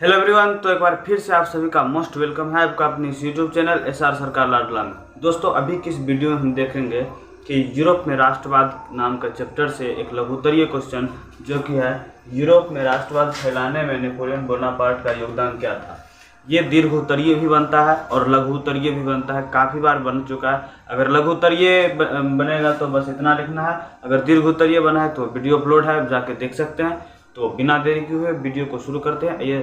Hello everyone, तो एक बार फिर से आप सभी का मोस्ट वेलकम है आपका अपनी यूट्यूब चैनल एसआर सरकार लाडला में। दोस्तों, अभी किस वीडियो में हम देखेंगे कि यूरोप में राष्ट्रवाद नाम का चैप्टर से एक लघुत्तरीय क्वेश्चन जो कि है यूरोप में राष्ट्रवाद फैलाने में नेपोलियन बोनापार्ट का योगदान क्या था। ये दीर्घोत्तरीय भी बनता है और लघुत्तरीय भी बनता है, काफ़ी बार बन चुका है। अगर लघुत्तरीय बनेगा तो बस इतना लिखना है, अगर दीर्घोत्तरीय बना है तो वीडियो अपलोड है, आप जाके देख सकते हैं। तो बिना देरी किए हुए वीडियो को शुरू करते हैं। ये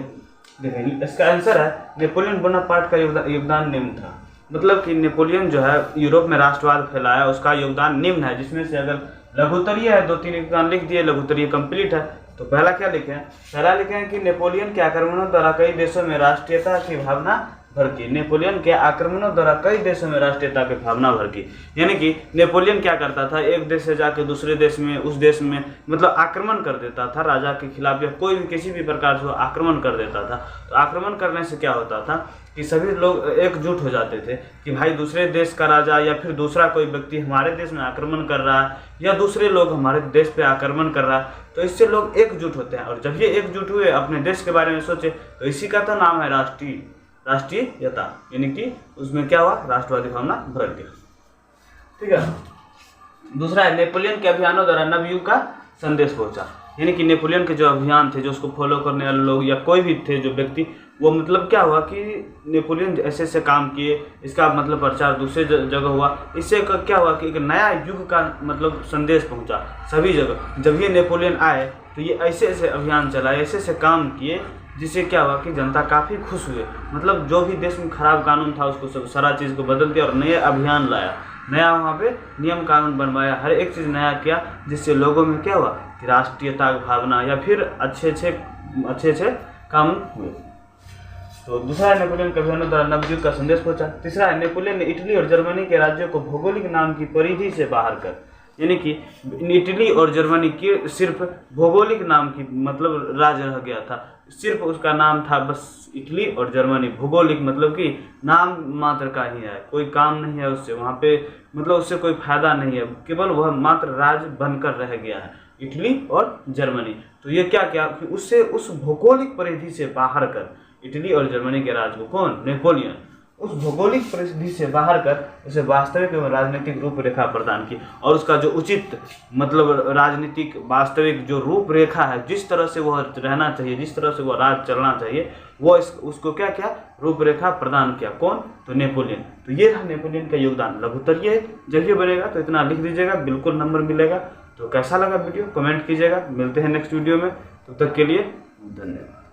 देखें, इसका आंसर है नेपोलियन बोनापार्ट का योगदान निम्न था। मतलब कि नेपोलियन जो है यूरोप में राष्ट्रवाद फैलाया, उसका योगदान निम्न है, जिसमें से अगर लघुत्तरीय है 2-3 योगदान लिख दिए, लघुत्तरीय कंप्लीट है। तो पहला क्या लिखे हैं? पहला लिखे हैं कि नेपोलियन के आक्रमणों द्वारा कई देशों में राष्ट्रीयता की भावना भड़की। नेपोलियन के आक्रमणों द्वारा कई देशों में राष्ट्रीयता की भावना भड़की, यानी कि नेपोलियन क्या करता था, एक देश से जाके दूसरे देश में, उस देश में मतलब आक्रमण कर देता था राजा के खिलाफ, या कोई भी किसी भी प्रकार से आक्रमण कर देता था। तो आक्रमण करने से क्या होता था कि सभी लोग एकजुट हो जाते थे कि भाई दूसरे देश का राजा या फिर दूसरा कोई व्यक्ति हमारे देश में आक्रमण कर रहा है, या दूसरे लोग हमारे देश पे आक्रमण कर रहा है, तो इससे लोग एकजुट होते हैं। और जब ये एकजुट हुए, अपने देश के बारे में सोचे, तो इसी का तो नाम है राष्ट्रीयता, यानी कि उसमें क्या हुआ, राष्ट्रवादी भावना भर गया। ठीक है। दूसरा है नेपोलियन के अभियानों द्वारा नवयुग का संदेश पहुंचा, यानी कि नेपोलियन के जो अभियान थे, जो उसको फॉलो करने वाले लोग या कोई भी थे जो व्यक्ति, वो मतलब क्या हुआ कि नेपोलियन ऐसे ऐसे काम किए, इसका मतलब प्रचार दूसरे जगह हुआ। इससे क्या हुआ कि एक नया युग का मतलब संदेश पहुंचा सभी जगह। जब ये नेपोलियन आए तो ये ऐसे ऐसे अभियान चलाए, ऐसे ऐसे काम किए, जिससे क्या हुआ कि जनता काफ़ी खुश हुए। मतलब जो भी देश में खराब कानून था उसको सब सारा चीज़ को बदल दिया और नए अभियान लाया, नया वहाँ पे नियम कानून बनवाया, हर एक चीज़ नया किया, जिससे लोगों में क्या हुआ कि राष्ट्रीयता की भावना या फिर अच्छे अच्छे कानून हुए। तो दूसरा है नेपोलियन के अभियानों द्वारा नवयुग का संदेश पहुंचा। तीसरा है नेपोलियन ने इटली और जर्मनी के राज्यों को भौगोलिक नाम की परिधि से बाहर कर, यानी कि इटली और जर्मनी की सिर्फ भौगोलिक नाम की मतलब राज्य रह गया था, सिर्फ उसका नाम था बस इटली और जर्मनी। भौगोलिक मतलब कि नाम मात्र का ही है, कोई काम नहीं है उससे, वहाँ पे मतलब उससे कोई फायदा नहीं है, केवल वह मात्र राज्य बनकर रह गया है, इटली और जर्मनी। तो ये क्या किया कि उससे उस भौगोलिक परिधि से बाहर कर इटली और जर्मनी के राज्य को, कौन, नेपोलियन, उस भौगोलिक परिधि से बाहर कर उसे वास्तविक एवं राजनीतिक रूपरेखा प्रदान की। और उसका जो उचित मतलब राजनीतिक वास्तविक जो रूपरेखा है, जिस तरह से वह रहना चाहिए, जिस तरह से वह राज चलना चाहिए, वो उसको क्या क्या रूपरेखा प्रदान किया, कौन, तो नेपोलियन। तो ये रहा नेपोलियन का योगदान। लघुत्तरीय जब ये बनेगा तो इतना लिख दीजिएगा, बिल्कुल नंबर मिलेगा। तो कैसा लगा वीडियो कमेंट कीजिएगा। मिलते हैं नेक्स्ट वीडियो में, तब तक के लिए धन्यवाद।